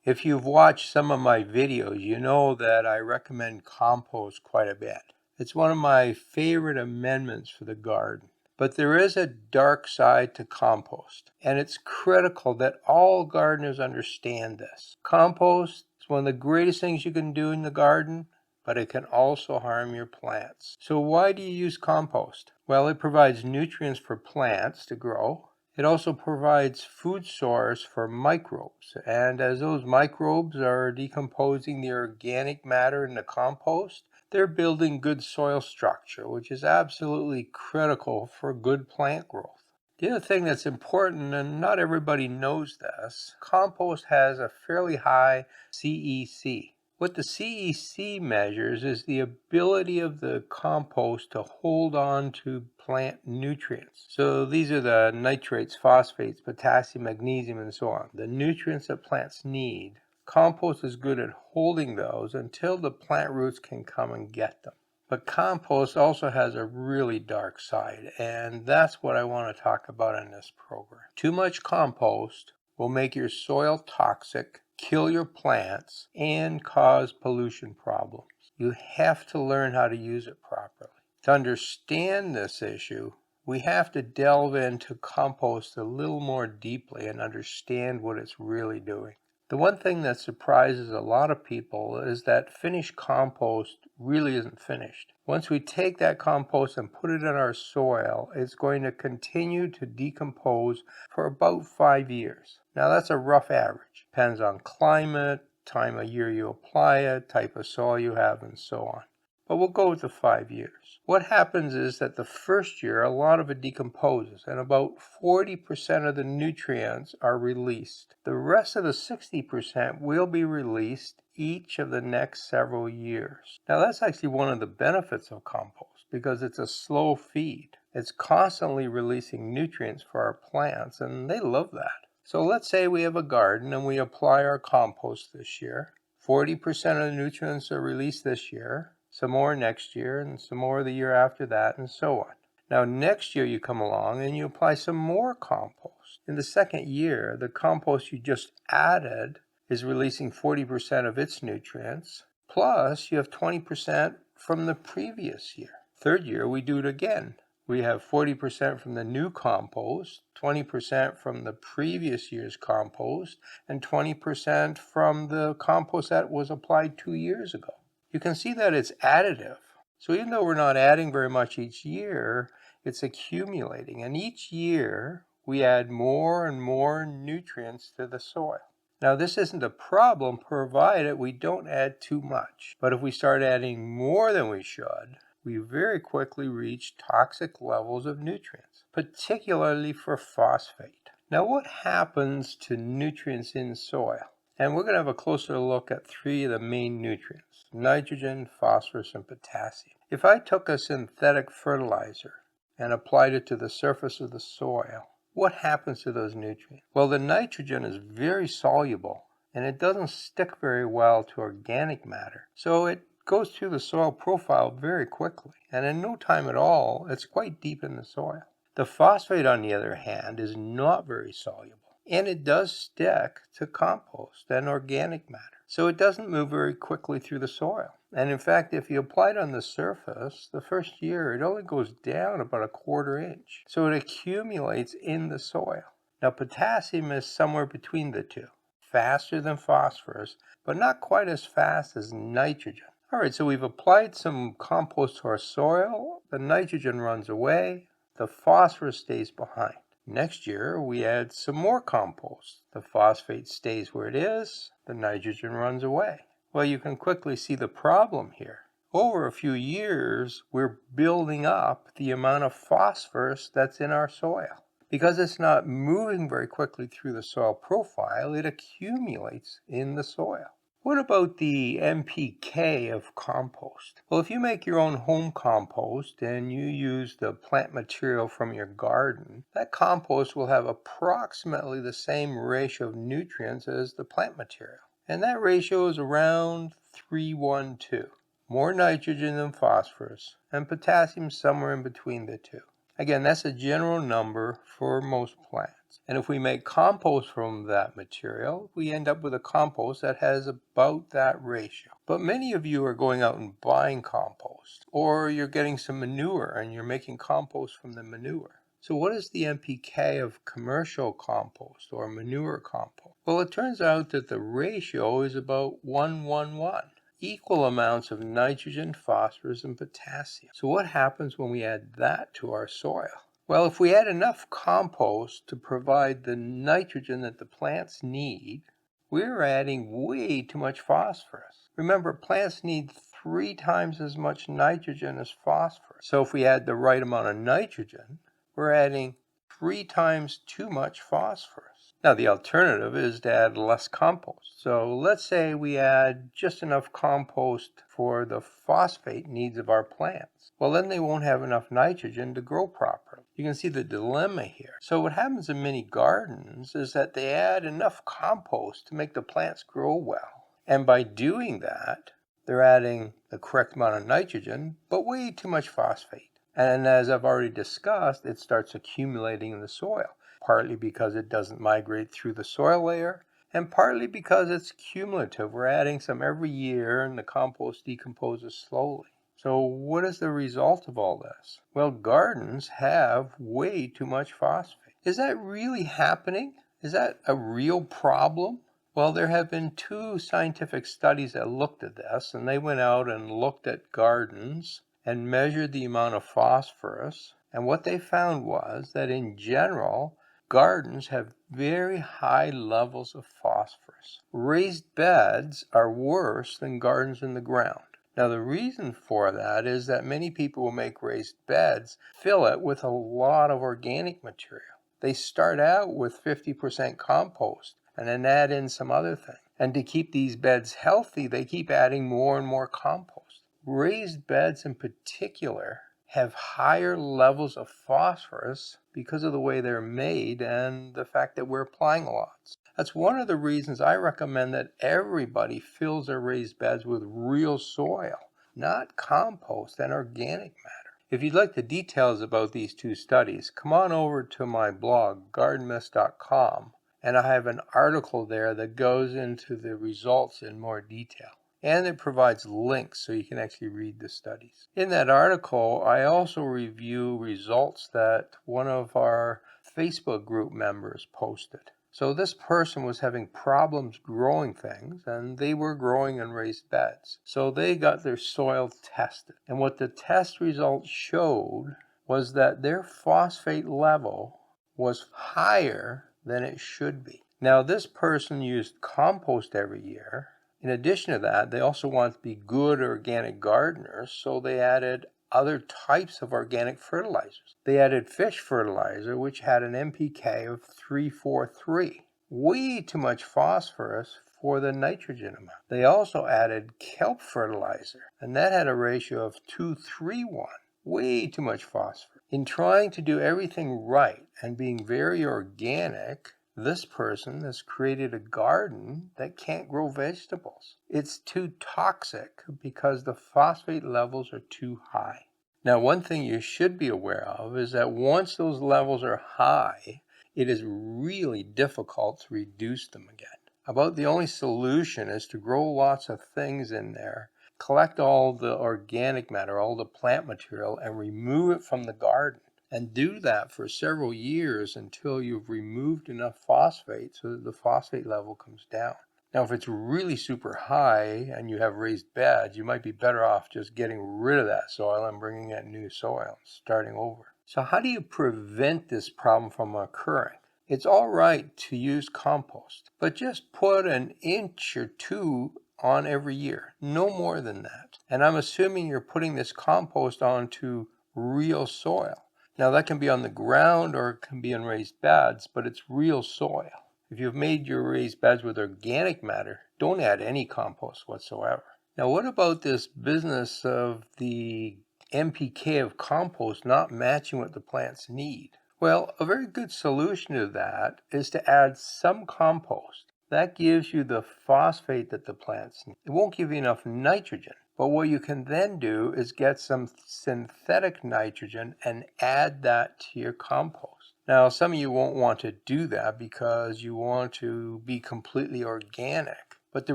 If you've watched some of my videos, you know that I recommend compost quite a bit. It's one of my favorite amendments for the garden. But there is a dark side to compost, and it's critical that all gardeners understand this. Compost is one of the greatest things you can do in the garden, but it can also harm your plants. So why do you use compost? Well, it provides nutrients for plants to grow. It also provides food source for microbes, and as those microbes are decomposing the organic matter in the compost, they're building good soil structure, which is absolutely critical for good plant growth. The other thing that's important, and not everybody knows this, compost has a fairly high CEC. What the CEC measures is the ability of the compost to hold on to plant nutrients. So these are the nitrates, phosphates, potassium, magnesium, and so on. The nutrients that plants need. Compost is good at holding those until the plant roots can come and get them. But compost also has a really dark side, and that's what I want to talk about in this program. Too much compost will make your soil toxic, kill your plants, and cause pollution problems. You have to learn how to use it properly. To understand this issue, we have to delve into compost a little more deeply and understand what it's really doing. The one thing that surprises a lot of people is that finished compost really isn't finished. Once we take that compost and put it in our soil, it's going to continue to decompose for about 5 years. Now that's a rough average. Depends on climate, time of year you apply it, type of soil you have, and so on. But we'll go with the 5 years. What happens is that the first year, a lot of it decomposes, and about 40% of the nutrients are released. The rest of the 60% will be released each of the next several years. Now, that's actually one of the benefits of compost, because it's a slow feed. It's constantly releasing nutrients for our plants, and they love that. So let's say we have a garden and we apply our compost this year. 40% of the nutrients are released this year, some more next year, and some more the year after that, and so on. Now next year you come along and you apply some more compost. In the second year, the compost you just added is releasing 40% of its nutrients, plus you have 20% from the previous year. Third year, we do it again. We have 40% from the new compost, 20% from the previous year's compost, and 20% from the compost that was applied 2 years ago. You can see that it's additive. So even though we're not adding very much each year, it's accumulating. And each year, we add more and more nutrients to the soil. Now, this isn't a problem provided we don't add too much. But if we start adding more than we should, we very quickly reach toxic levels of nutrients, particularly for phosphate. Now, what happens to nutrients in soil? And we're going to have a closer look at 3 of the main nutrients: nitrogen, phosphorus, and potassium. If I took a synthetic fertilizer and applied it to the surface of the soil, what happens to those nutrients? Well, the nitrogen is very soluble, and it doesn't stick very well to organic matter. So it goes through the soil profile very quickly, and in no time at all, it's quite deep in the soil. The phosphate, on the other hand, is not very soluble, and it does stick to compost and organic matter. So it doesn't move very quickly through the soil. And in fact, if you apply it on the surface, the first year, it only goes down about a 1/4 inch. So it accumulates in the soil. Now, potassium is somewhere between the two, faster than phosphorus, but not quite as fast as nitrogen. All right, so we've applied some compost to our soil. The nitrogen runs away. The phosphorus stays behind. Next year, we add some more compost. The phosphate stays where it is. The nitrogen runs away. Well, you can quickly see the problem here. Over a few years, we're building up the amount of phosphorus that's in our soil. Because it's not moving very quickly through the soil profile, it accumulates in the soil. What about the NPK of compost? Well, if you make your own home compost and you use the plant material from your garden, that compost will have approximately the same ratio of nutrients as the plant material. And that ratio is around 3:1:2. More nitrogen than phosphorus, and potassium somewhere in between the two. Again, that's a general number for most plants. And if we make compost from that material, we end up with a compost that has about that ratio. But many of you are going out and buying compost, or you're getting some manure and you're making compost from the manure. So what is the NPK of commercial compost or manure compost? Well, it turns out that the ratio is about 1:1:1. Equal amounts of nitrogen, phosphorus, and potassium. So what happens when we add that to our soil? Well, if we add enough compost to provide the nitrogen that the plants need, we're adding way too much phosphorus. Remember, plants need 3 times as much nitrogen as phosphorus. So if we add the right amount of nitrogen, we're adding 3 times too much phosphorus. Now, the alternative is to add less compost. So let's say we add just enough compost for the phosphate needs of our plants. Well, then they won't have enough nitrogen to grow properly. You can see the dilemma here. So what happens in many gardens is that they add enough compost to make the plants grow well. And by doing that, they're adding the correct amount of nitrogen, but way too much phosphate. And as I've already discussed, it starts accumulating in the soil, partly because it doesn't migrate through the soil layer, and partly because it's cumulative. We're adding some every year, and the compost decomposes slowly. So what is the result of all this? Well, gardens have way too much phosphate. Is that really happening? Is that a real problem? Well, there have been 2 scientific studies that looked at this, and they went out and looked at gardens and measured the amount of phosphorus. And what they found was that in general, gardens have very high levels of phosphorus. Raised beds are worse than gardens in the ground. Now, the reason for that is that many people who make raised beds fill it with a lot of organic material. They start out with 50% compost and then add in some other thing. And to keep these beds healthy, they keep adding more and more compost. Raised beds in particular have higher levels of phosphorus because of the way they're made and the fact that we're applying lots. That's one of the reasons I recommend that everybody fills their raised beds with real soil, not compost and organic matter. If you'd like the details about these 2 studies, come on over to my blog, gardenmist.com, and I have an article there that goes into the results in more detail. And it provides links so you can actually read the studies. In that article, I also review results that one of our Facebook group members posted. So this person was having problems growing things, and they were growing in raised beds. So they got their soil tested. And what the test results showed was that their phosphate level was higher than it should be. Now, this person used compost every year. In addition to that, they also wanted to be good organic gardeners, so they added other types of organic fertilizers. They added fish fertilizer, which had an NPK of 3:4:3, way too much phosphorus for the nitrogen amount. They also added kelp fertilizer, and that had a ratio of 2:3:1, way too much phosphorus. In trying to do everything right and being very organic, this person has created a garden that can't grow vegetables. It's too toxic because the phosphate levels are too high. Now, one thing you should be aware of is that once those levels are high, it is really difficult to reduce them again. About the only solution is to grow lots of things in there, collect all the organic matter, all the plant material, and remove it from the garden. And do that for several years until you've removed enough phosphate so that the phosphate level comes down. Now, if it's really super high and you have raised beds, you might be better off just getting rid of that soil and bringing in new soil, starting over. So how do you prevent this problem from occurring? It's all right to use compost, but just put an inch or 2 on every year, no more than that. And I'm assuming you're putting this compost onto real soil. Now, that can be on the ground or it can be in raised beds, but it's real soil. If you've made your raised beds with organic matter, don't add any compost whatsoever. Now, what about this business of the NPK of compost not matching what the plants need? Well, a very good solution to that is to add some compost. That gives you the phosphate that the plants need. It won't give you enough nitrogen. But what you can then do is get some synthetic nitrogen and add that to your compost. Now, some of you won't want to do that because you want to be completely organic. But the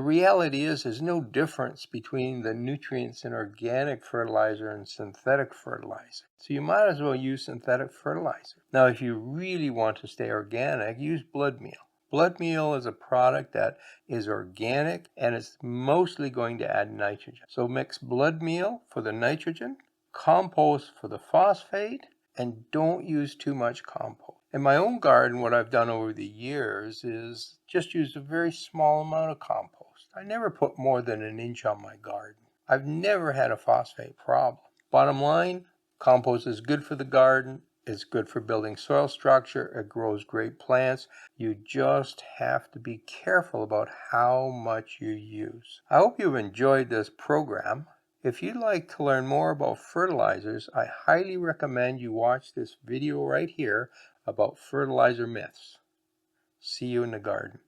reality is there's no difference between the nutrients in organic fertilizer and synthetic fertilizer. So you might as well use synthetic fertilizer. Now, if you really want to stay organic, use blood meal. Blood meal is a product that is organic and it's mostly going to add nitrogen. So mix blood meal for the nitrogen, compost for the phosphate, and don't use too much compost. In my own garden, what I've done over the years is just use a very small amount of compost. I never put more than an inch on my garden. I've never had a phosphate problem. Bottom line, compost is good for the garden. It's good for building soil structure. It grows great plants. You just have to be careful about how much you use. I hope you've enjoyed this program. If you'd like to learn more about fertilizers, I highly recommend you watch this video right here about fertilizer myths. See you in the garden.